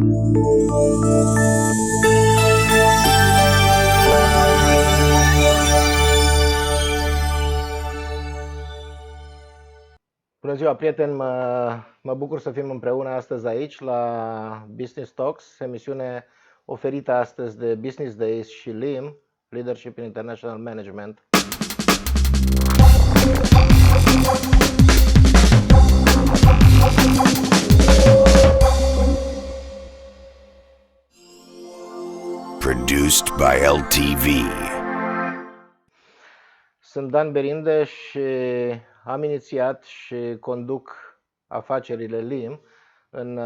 Bună ziua, prieteni! Mă bucur să fim împreună astăzi aici la Business Talks, emisiune oferită astăzi de Business Days și LIM, Leadership in International Management. Produced by LTV. Sunt Dan Berinde și am inițiat și conduc afacerile LIM în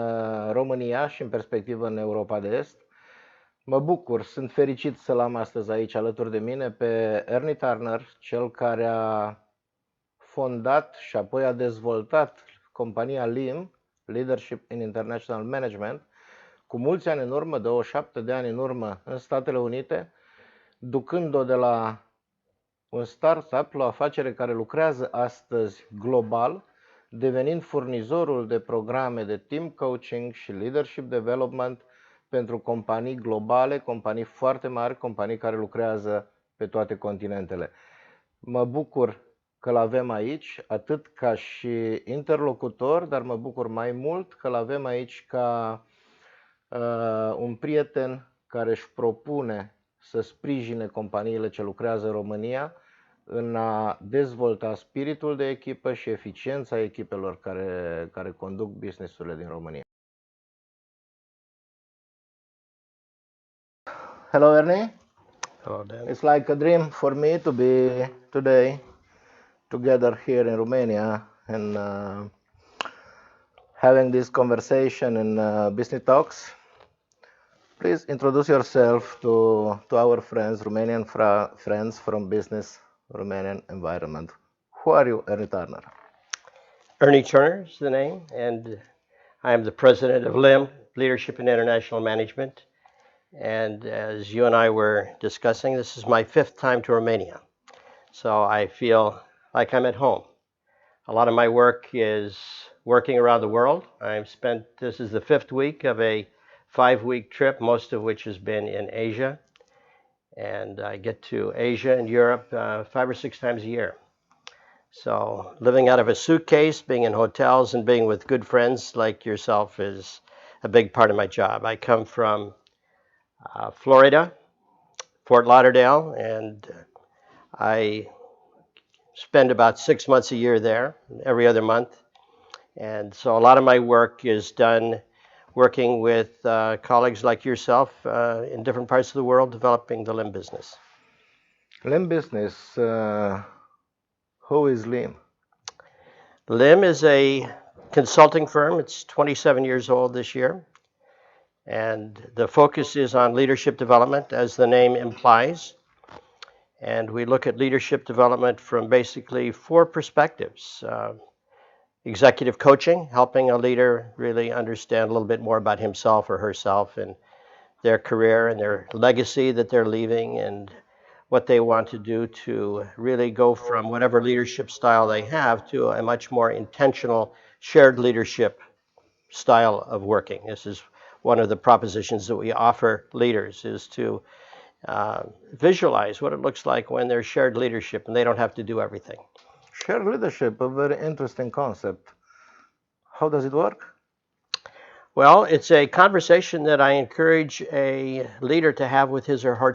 România și în perspectivă în Europa de Est. Mă bucur, sunt fericit să-l am astăzi aici alături de mine pe Ernie Turner, cel care a fondat și apoi a dezvoltat compania LIM, Leadership in International Management, cu mulți ani în urmă, 27 de ani în urmă, în Statele Unite, ducând-o de la un startup la o afacere care lucrează astăzi global, devenind furnizorul de programe de team coaching și leadership development pentru companii globale, companii foarte mari, companii care lucrează pe toate continentele. Mă bucur că l avem aici, atât ca și interlocutor, dar mă bucur mai mult că l avem aici ca un prieten care își propune să sprijine companiile ce lucrează în România în a dezvolta spiritul de echipă și eficiența echipelor care conduc business-urile din România. Hello, Ernie. Hello, Dan. It's like a dream for me to be today together here in Romania and having this conversation in Business Talks. Please introduce yourself to our friends, Romanian friends from business Romanian environment. Who are you, Ernie Turner? Ernie Turner is the name, and I am the president of LIM, Leadership in International Management. And as you and I were discussing, this is my 5th time to Romania. So I feel like I'm at home. A lot of my work is working around the world. This is the 5th week of a 5-week trip, most of which has been in Asia. And I get to Asia and Europe 5 or 6 times a year. So living out of a suitcase, being in hotels, and being with good friends like yourself is a big part of my job. I come from Florida, Fort Lauderdale, and I spend about 6 months a year there, every other month. And so a lot of my work is done working with colleagues like yourself in different parts of the world, developing the LIM business. LIM business, who is LIM? LIM is a consulting firm. It's 27 years old this year. And the focus is on leadership development, as the name implies. And we look at leadership development from basically 4 perspectives. Executive coaching, helping a leader really understand a little bit more about himself or herself and their career and their legacy that they're leaving and what they want to do to really go from whatever leadership style they have to a much more intentional shared leadership style of working. This is one of the propositions that we offer leaders, is to visualize what it looks like when there's shared leadership and they don't have to do everything. Shared leadership, a very interesting concept. How does it work? Well, it's a conversation that I encourage a leader to have with his or her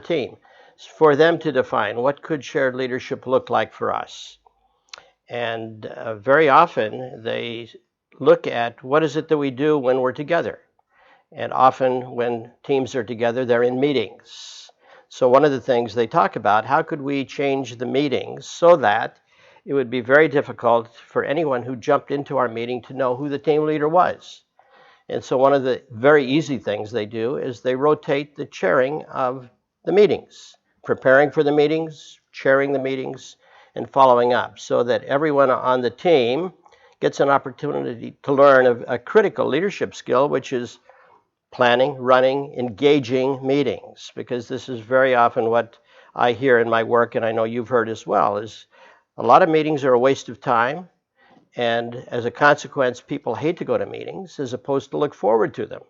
team. It's for them to define what could shared leadership look like for us. And very often they look at what is it that we do when we're together. And often when teams are together, they're in meetings. So one of the things they talk about, how could we change the meetings so that it would be very difficult for anyone who jumped into our meeting to know who the team leader was. And so one of the very easy things they do is they rotate the chairing of the meetings, preparing for the meetings, chairing the meetings, and following up, so that everyone on the team gets an opportunity to learn a critical leadership skill, which is planning, running, engaging meetings. Because this is very often what I hear in my work, and I know you've heard as well, is a lot of meetings are a waste of time, and as a consequence, people hate to go to meetings as opposed to look forward to them.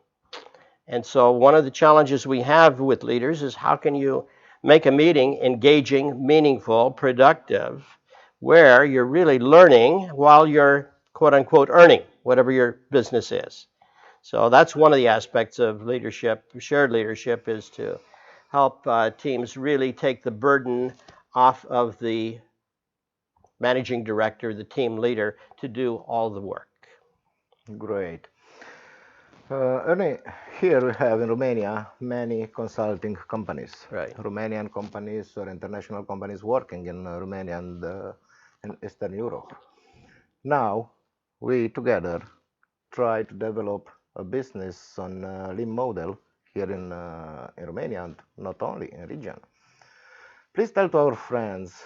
And so one of the challenges we have with leaders is how can you make a meeting engaging, meaningful, productive, where you're really learning while you're quote unquote earning, whatever your business is. So that's one of the aspects of leadership, shared leadership, is to help teams really take the burden off of the managing director, the team leader, to do all the work. Great. Ernie, here we have in Romania many consulting companies, Right. Romanian companies or international companies working in Romania and in Eastern Europe. Now, we together try to develop a business on Lean model here in Romania and not only in region. Please tell to our friends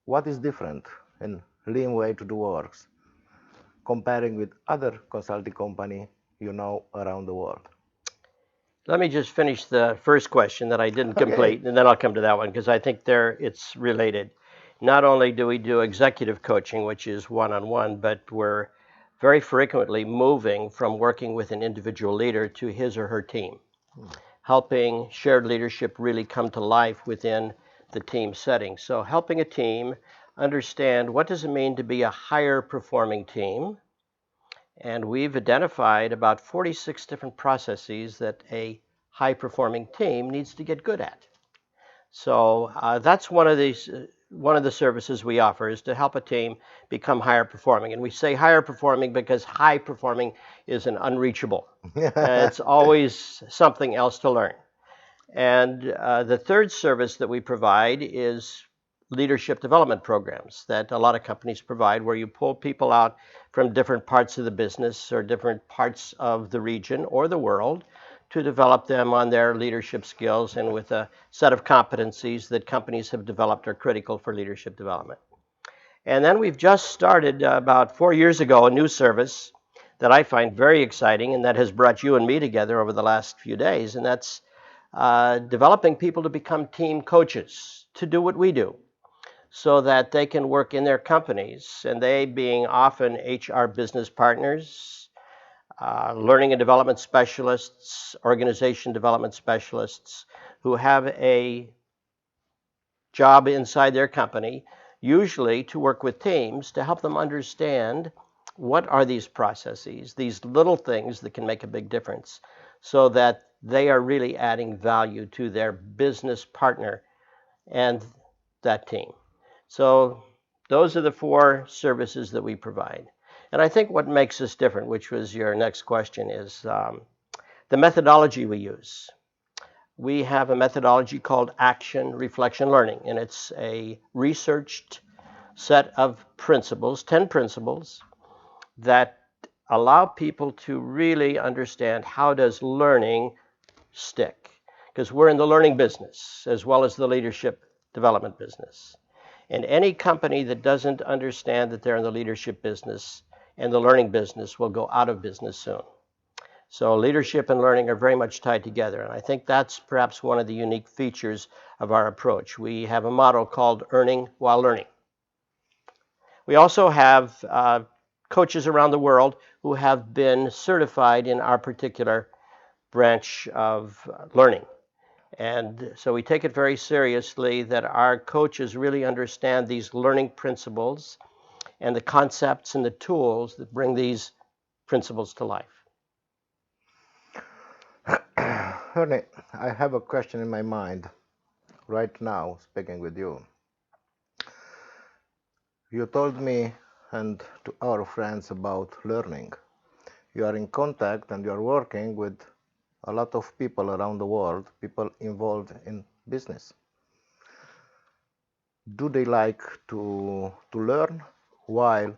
what is different in Lean way to do works comparing with other consulting company you know around the world. Let me just finish the first question that I didn't complete, and then I'll come to that one because I think it's related. Not only do we do executive coaching, which is one-on-one, but we're very frequently moving from working with an individual leader to his or her team, helping shared leadership really come to life within the team setting. So helping a team understand what does it mean to be a higher performing team. And we've identified about 46 different processes that a high-performing team needs to get good at. So that's one of the services we offer, is to help a team become higher performing. And we say higher performing because high performing is an unreachable. It's always something else to learn. And the third service that we provide is leadership development programs that a lot of companies provide, where you pull people out from different parts of the business or different parts of the region or the world to develop them on their leadership skills and with a set of competencies that companies have developed are critical for leadership development. And then we've just started about 4 years ago a new service that I find very exciting and that has brought you and me together over the last few days, and that's developing people to become team coaches, to do what we do, so that they can work in their companies, and they being often HR business partners, learning and development specialists, organization development specialists who have a job inside their company, usually to work with teams to help them understand what are these processes, these little things that can make a big difference, so that they are really adding value to their business partner and that team. So those are the 4 services that we provide. And I think what makes us different, which was your next question, is the methodology we use. We have a methodology called action, reflection, learning, and it's a researched set of principles, 10 principles, that allow people to really understand how does learning stick. Because we're in the learning business as well as the leadership development business. And any company that doesn't understand that they're in the leadership business and the learning business will go out of business soon. So leadership and learning are very much tied together. And I think that's perhaps one of the unique features of our approach. We have a motto called earning while learning. We also have coaches around the world who have been certified in our particular branch of learning. And so we take it very seriously that our coaches really understand these learning principles and the concepts and the tools that bring these principles to life. Ernie, I have a question in my mind right now, speaking with you. You told me and to our friends about learning. You are in contact and you are working with a lot of people around the world, people involved in business. Do they like to learn while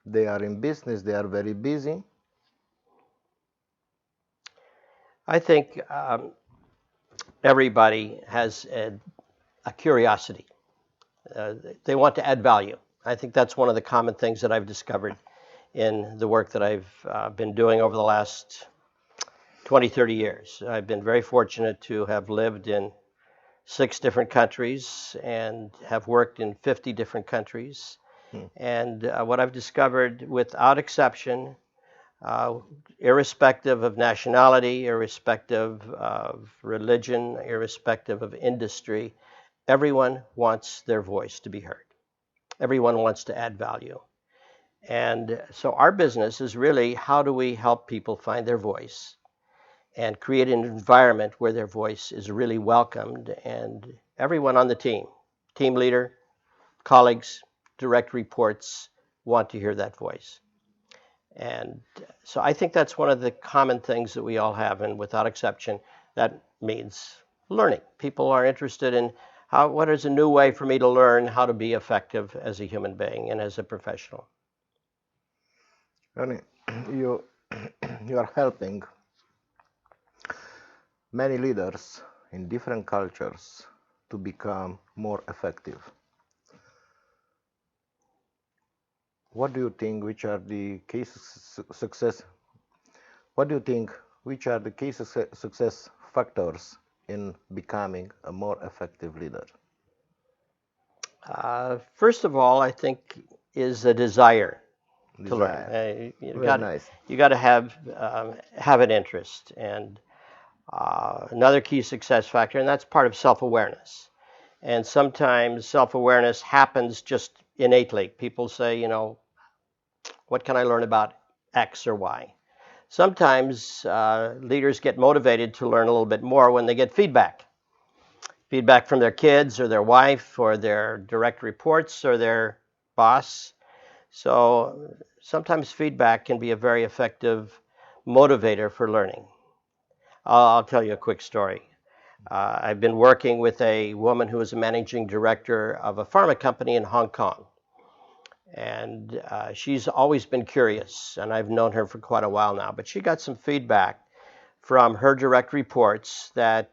they are in business? They are very busy. I think everybody has a curiosity. They want to add value. I think that's one of the common things that I've discovered in the work that I've been doing over the last 20, 30 years. I've been very fortunate to have lived in 6 different countries and have worked in 50 different countries. And what I've discovered, without exception, irrespective of nationality, irrespective of religion, irrespective of industry. Everyone wants their voice to be heard. Everyone wants to add value. And so our business is really, how do we help people find their voice and create an environment where their voice is really welcomed, and everyone on the team leader, colleagues, direct reports, want to hear that voice. And so I think that's one of the common things that we all have, and without exception, that means learning. People are interested in what is a new way for me to learn how to be effective as a human being and as a professional. Ernie, you are helping many leaders in different cultures to become more effective. What do you think, which are the key success? What do you think, which are the key success factors in becoming a more effective leader? First of all, I think is a desire to learn. Very nice. You got to have an interest, and another key success factor, and that's part of self-awareness. And sometimes self-awareness happens just innately. People say, what can I learn about X or Y? Sometimes leaders get motivated to learn a little bit more when they get feedback from their kids or their wife or their direct reports or their boss. So sometimes feedback can be a very effective motivator for learning. I'll tell you a quick story. I've been working with a woman who is a managing director of a pharma company in Hong Kong. And she's always been curious, and I've known her for quite a while now. But she got some feedback from her direct reports that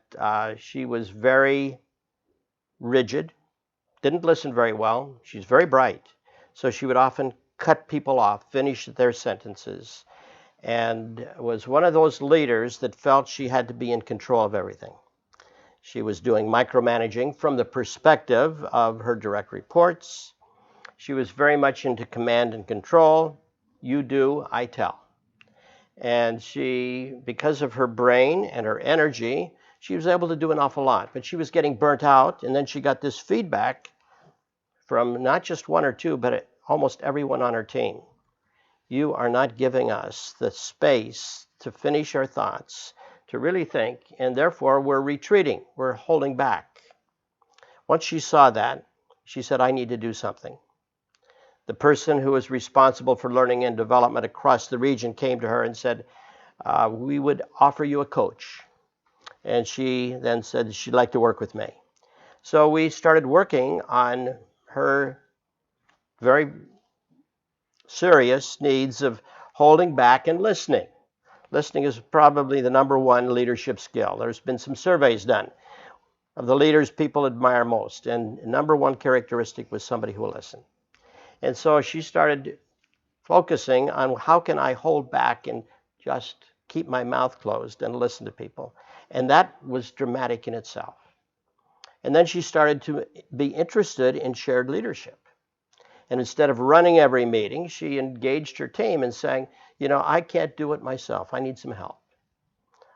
she was very rigid, didn't listen very well. She's very bright. So she would often cut people off, finish their sentences, and was one of those leaders that felt she had to be in control of everything. She was doing micromanaging from the perspective of her direct reports. She was very much into command and control. You do, I tell. And she, because of her brain and her energy, she was able to do an awful lot. But she was getting burnt out, and then she got this feedback from not just one or two, but almost everyone on her team. You are not giving us the space to finish our thoughts, to really think, and therefore we're retreating, we're holding back. Once she saw that, she said, I need to do something. The person who was responsible for learning and development across the region came to her and said, we would offer you a coach. And she then said she'd like to work with me. So we started working on her very serious needs of holding back and listening. Listening is probably the number one leadership skill. There's been some surveys done of the leaders people admire most, and number one characteristic was somebody who will listen. And so she started focusing on how can I hold back and just keep my mouth closed and listen to people. And that was dramatic in itself. And then she started to be interested in shared leadership. And instead of running every meeting, she engaged her team in saying, I can't do it myself. I need some help.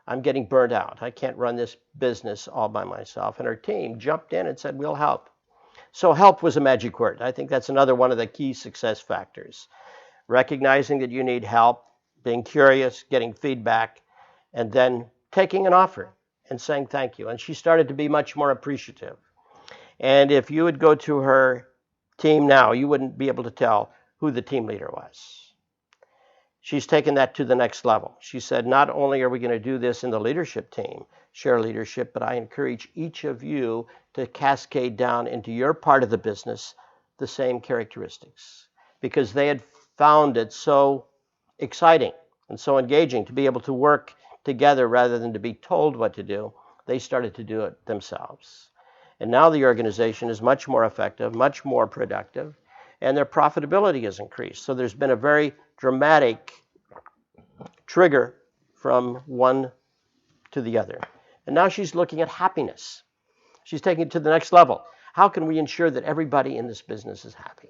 I'm getting burnt out. I can't run this business all by myself. And her team jumped in and said, we'll help. So help was a magic word. I think that's another one of the key success factors. Recognizing that you need help, being curious, getting feedback, and then taking an offer and saying thank you. And she started to be much more appreciative. And if you would go to her team now, you wouldn't be able to tell who the team leader was. She's taken that to the next level. She said, not only are we going to do this in the leadership team, share leadership, but I encourage each of you to cascade down into your part of the business the same characteristics, because they had found it so exciting and so engaging to be able to work together rather than to be told what to do. They started to do it themselves. And now the organization is much more effective, much more productive, and their profitability has increased. So there's been a very dramatic trigger from one to the other. And now she's looking at happiness. She's taking it to the next level. How can we ensure that everybody in this business is happy?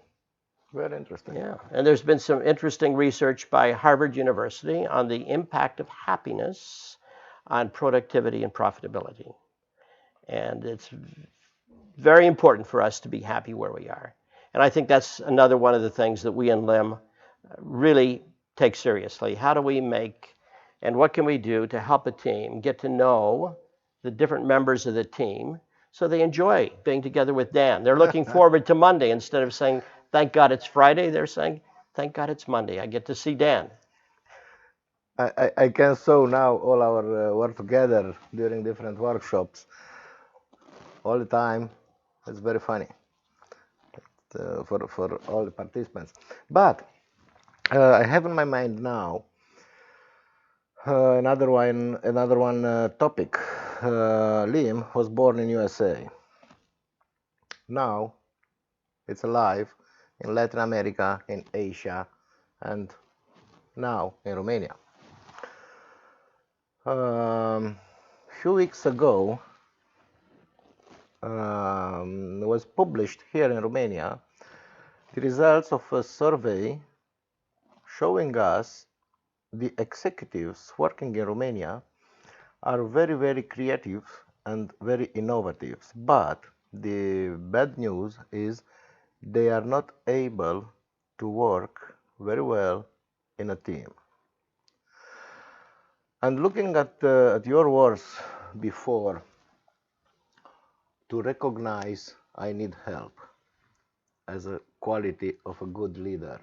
Very interesting. Yeah, and there's been some interesting research by Harvard University on the impact of happiness on productivity and profitability. And it's very important for us to be happy where we are. And I think that's another one of the things that we in LIM really take seriously. How do we make, and what can we do to help a team get to know the different members of the team so they enjoy being together with Dan? They're looking forward to Monday. Instead of saying, thank God it's Friday, they're saying, thank God it's Monday. I get to see Dan. I can show now all our work together during different workshops all the time. It's very funny for all the participants. But I have in my mind now another one topic. Liam was born in USA. Now it's alive in Latin America, in Asia, and now in Romania. Few weeks ago was published here in Romania the results of a survey showing us the executives working in Romania are very, very creative and very innovative. But the bad news is they are not able to work very well in a team. And looking at your words before, to recognize I need help as a quality of a good leader,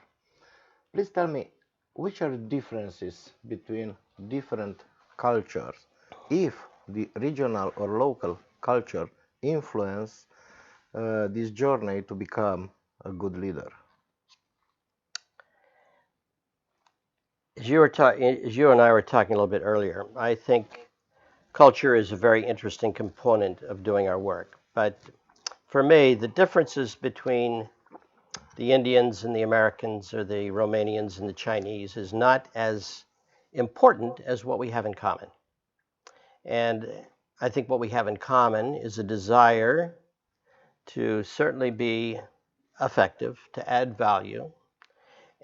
please tell me, which are the differences between different cultures, if the regional or local culture influence this journey to become a good leader? As you and I were talking a little bit earlier, I think culture is a very interesting component of doing our work. But for me, the differences between the Indians and the Americans or the Romanians and the Chinese is not as important as what we have in common. And I think what we have in common is a desire to certainly be effective, to add value.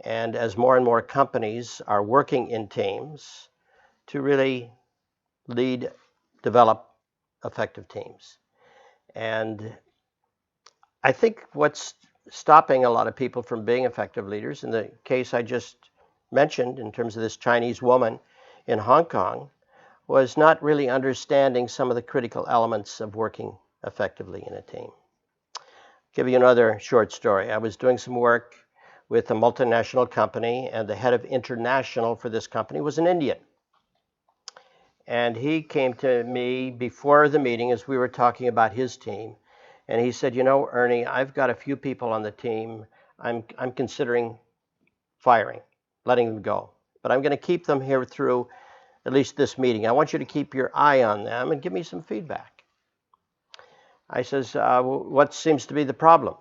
And as more and more companies are working in teams to really lead, develop effective teams. And I think what's stopping a lot of people from being effective leaders, in the case I just mentioned in terms of this Chinese woman in Hong Kong, was not really understanding some of the critical elements of working effectively in a team. Give you another short story. I was doing some work with a multinational company, and the head of international for this company was an Indian. And he came to me before the meeting as we were talking about his team. And he said, you know, Ernie, I've got a few people on the team I'm considering firing, letting them go. But I'm going to keep them here through at least this meeting. I want you to keep your eye on them and give me some feedback. I says, what seems to be the problem?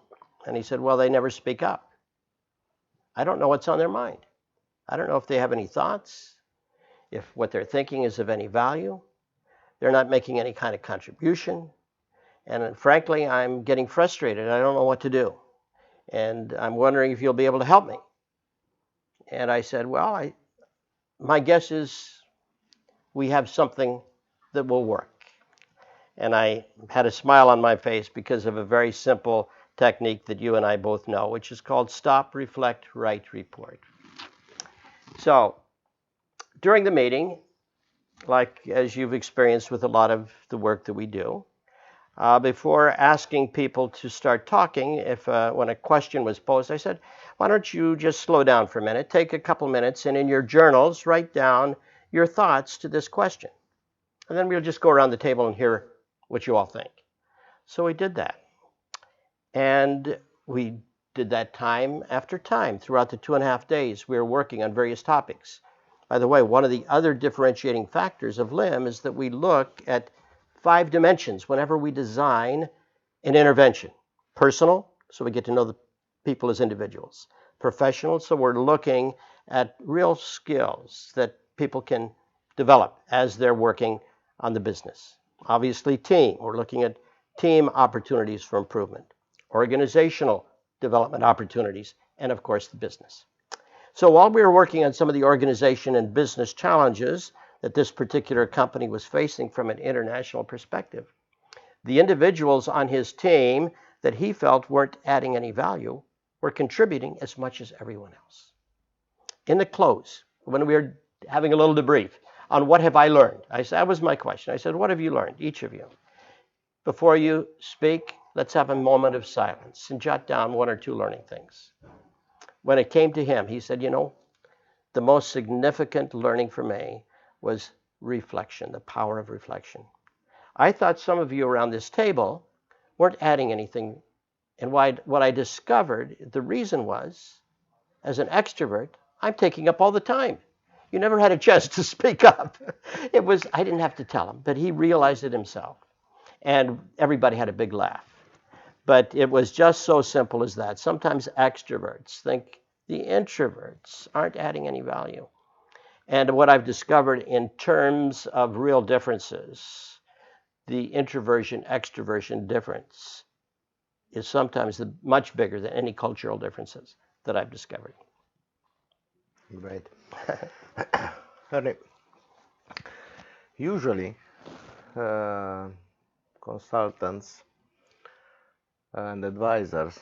And he said, well, they never speak up. I don't know what's on their mind. I don't know if they have any thoughts, if what they're thinking is of any value. They're not making any kind of contribution. And frankly, I'm getting frustrated. I don't know what to do. And I'm wondering if you'll be able to help me. And I said, well, my guess is we have something that will work. And I had a smile on my face because of a very simple technique that you and I both know, which is called stop, reflect, write, report. So during the meeting, like as you've experienced with a lot of the work that we do, before asking people to start talking, when a question was posed, I said, why don't you just slow down for a minute, take a couple minutes, and in your journals, write down your thoughts to this question. And then we'll just go around the table and hear what you all think. So we did that. And we did that time after time throughout the 2.5 days. We were working on various topics. By the way, one of the other differentiating factors of LIM is that we look at 5 dimensions whenever we design an intervention. Personal, so we get to know the people as individuals. Professional, so we're looking at real skills that people can develop as they're working on the business. Obviously, team, we're looking at team opportunities for improvement. Organizational development opportunities and of course the business. So while we were working on some of the organization and business challenges that this particular company was facing from an international perspective, the individuals on his team that he felt weren't adding any value were contributing as much as everyone else. In the close, when we were having a little debrief on what have I learned, that was my question. I said, what have you learned, each of you? Before you speak, let's have a moment of silence and jot down one or two learning things. When it came to him, he said, the most significant learning for me was reflection, the power of reflection. I thought some of you around this table weren't adding anything. And what I discovered, the reason was, as an extrovert, I'm taking up all the time. You never had a chance to speak up. I didn't have to tell him, but he realized it himself. And everybody had a big laugh. But it was just so simple as that. Sometimes extroverts think the introverts aren't adding any value. And what I've discovered in terms of real differences, the introversion-extroversion difference is sometimes much bigger than any cultural differences that I've discovered. Great. Ernie, usually consultants and advisors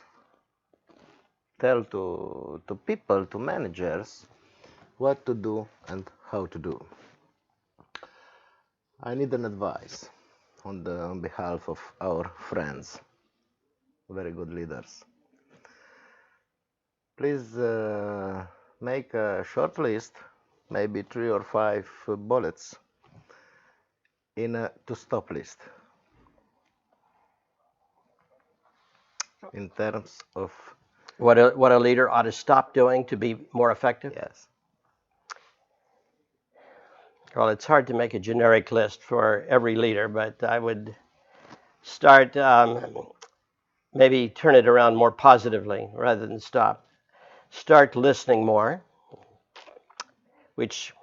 tell to people, to managers, what to do and how to do. I need an advice on behalf of our friends, very good leaders. Please make a short list, maybe 3 or 5 bullets in a to-stop list in terms of what a leader ought to stop doing to be more effective? Yes. Well, it's hard to make a generic list for every leader, but I would start, maybe turn it around more positively rather than stop. Start listening more, which,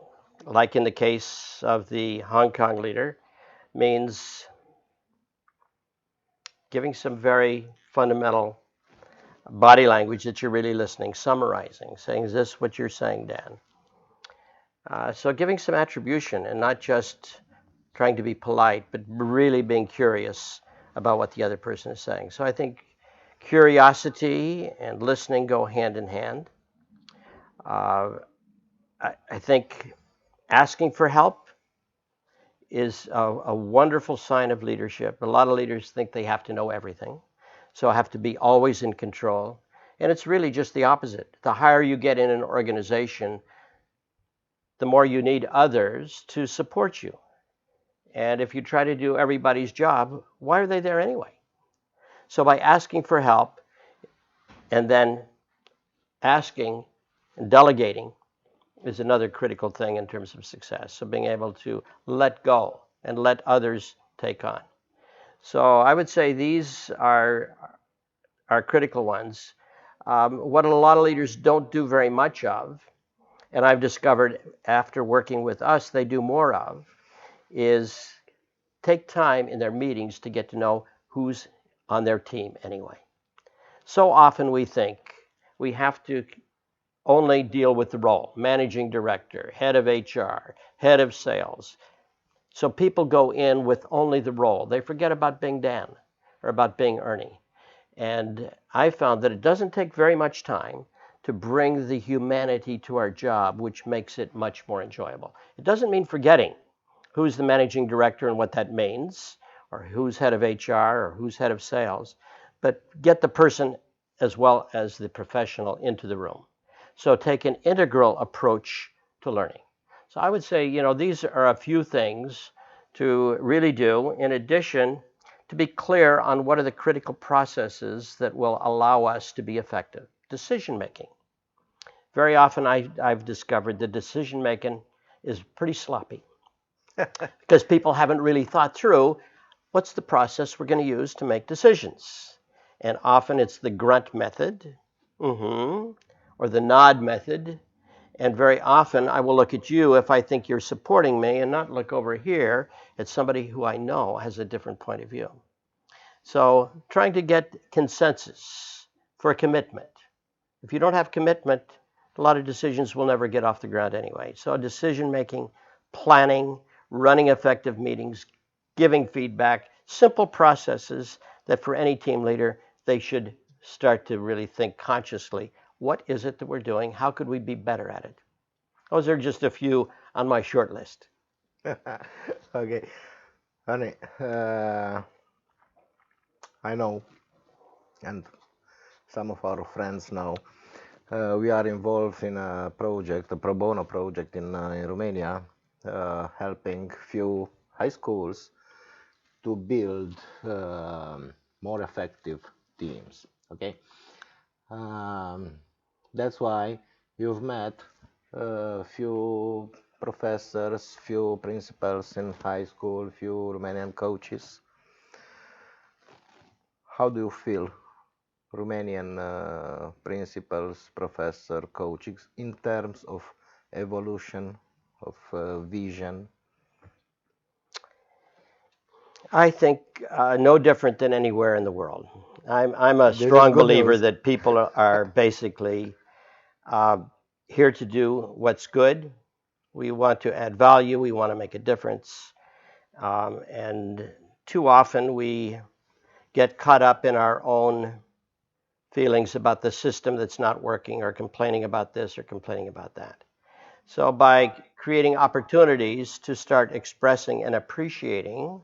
like in the case of the Hong Kong leader, means giving some very fundamental body language that you're really listening, summarizing, saying, is this what you're saying, Dan? So giving some attribution and not just trying to be polite, but really being curious about what the other person is saying. So I think curiosity and listening go hand in hand. I think asking for help is a wonderful sign of leadership. A lot of leaders think they have to know everything, so have to be always in control. And it's really just the opposite. The higher you get in an organization, the more you need others to support you. And if you try to do everybody's job, why are they there anyway? So by asking for help and then asking and delegating is another critical thing in terms of success. So being able to let go and let others take on. So I would say these are critical ones. What a lot of leaders don't do very much of, and I've discovered after working with us they do more of, is take time in their meetings to get to know who's on their team anyway. So often we think we have to only deal with the role, managing director, head of HR, head of sales. So people go in with only the role. They forget about being Dan or about being Ernie. And I found that it doesn't take very much time to bring the humanity to our job, which makes it much more enjoyable. It doesn't mean forgetting who's the managing director and what that means, or who's head of HR, or who's head of sales, but get the person as well as the professional into the room. So take an integral approach to learning. So I would say, these are a few things to really do, in addition to be clear on what are the critical processes that will allow us to be effective. Decision making. Very often I've discovered that decision making is pretty sloppy because people haven't really thought through what's the process we're going to use to make decisions. And often it's the grunt method, or the nod method. And very often I will look at you if I think you're supporting me and not look over here at somebody who I know has a different point of view. So trying to get consensus for a commitment If you don't have commitment, a lot of decisions will never get off the ground anyway. So decision making, planning, running effective meetings, giving feedback, simple processes that for any team leader, they should start to really think consciously, what is it that we're doing? How could we be better at it? Those are just a few on my short list. Okay, Ernie, I know, and some of our friends know, we are involved in a project, a pro bono project in Romania, helping few high schools to build more effective teams. Okay, that's why you've met a few professors, few principals in high school, few Romanian coaches. How do you feel Romanian principals, professor, coaches in terms of evolution, of vision? I think no different than anywhere in the world. I'm a This is strong good believer news. that people are basically here to do what's good. We want to add value. We want to make a difference. And too often we get caught up in our own feelings about the system that's not working, or complaining about this or complaining about that. So by creating opportunities to start expressing and appreciating,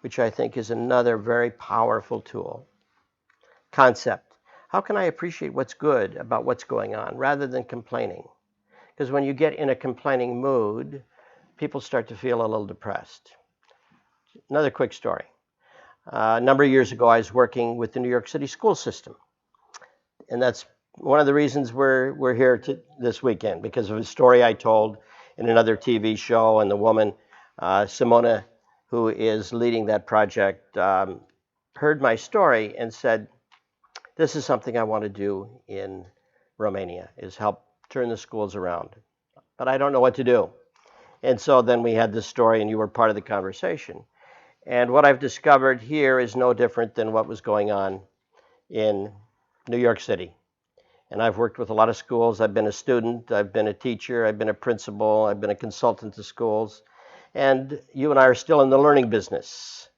which I think is another very powerful concept. How can I appreciate what's good about what's going on rather than complaining? Because when you get in a complaining mood, people start to feel a little depressed. Another quick story. A number of years ago, I was working with the New York City school system. And that's one of the reasons we're here this weekend, because of a story I told in another TV show. And the woman, Simona, who is leading that project, heard my story and said, this is something I want to do in Romania, is help turn the schools around. But I don't know what to do. And so then we had this story, and you were part of the conversation. And what I've discovered here is no different than what was going on in New York City. And I've worked with a lot of schools. I've been a student, I've been a teacher, I've been a principal, I've been a consultant to schools. And you and I are still in the learning business.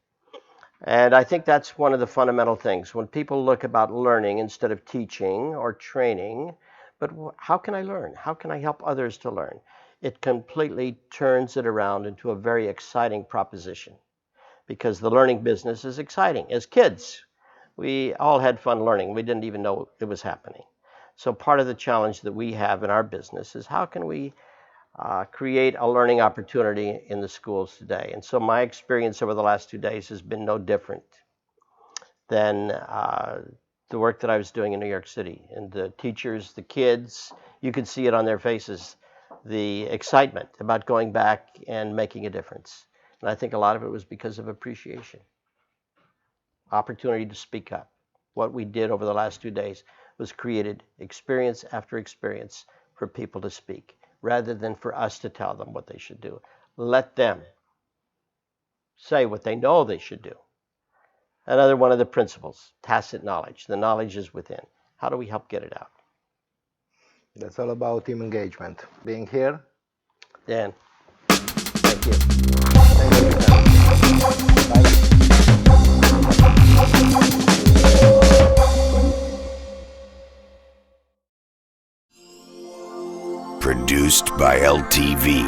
And I think that's one of the fundamental things. When people look about learning instead of teaching or training, but how can I learn? How can I help others to learn? It completely turns it around into a very exciting proposition, because the learning business is exciting. As kids, we all had fun learning. We didn't even know it was happening. So part of the challenge that we have in our business is how can we create a learning opportunity in the schools today. And so my experience over the last 2 days has been no different than the work that I was doing in New York City. And the teachers, the kids, you could see it on their faces, the excitement about going back and making a difference. And I think a lot of it was because of appreciation, opportunity to speak up. What we did over the last 2 days was created experience after experience for people to speak, rather than for us to tell them what they should do. Let them say what they know they should do. Another one of the principles, tacit knowledge. The knowledge is within. How do we help get it out? That's all about team engagement. Being here. Dan, thank you. Thank you. Bye. Produced by LTV.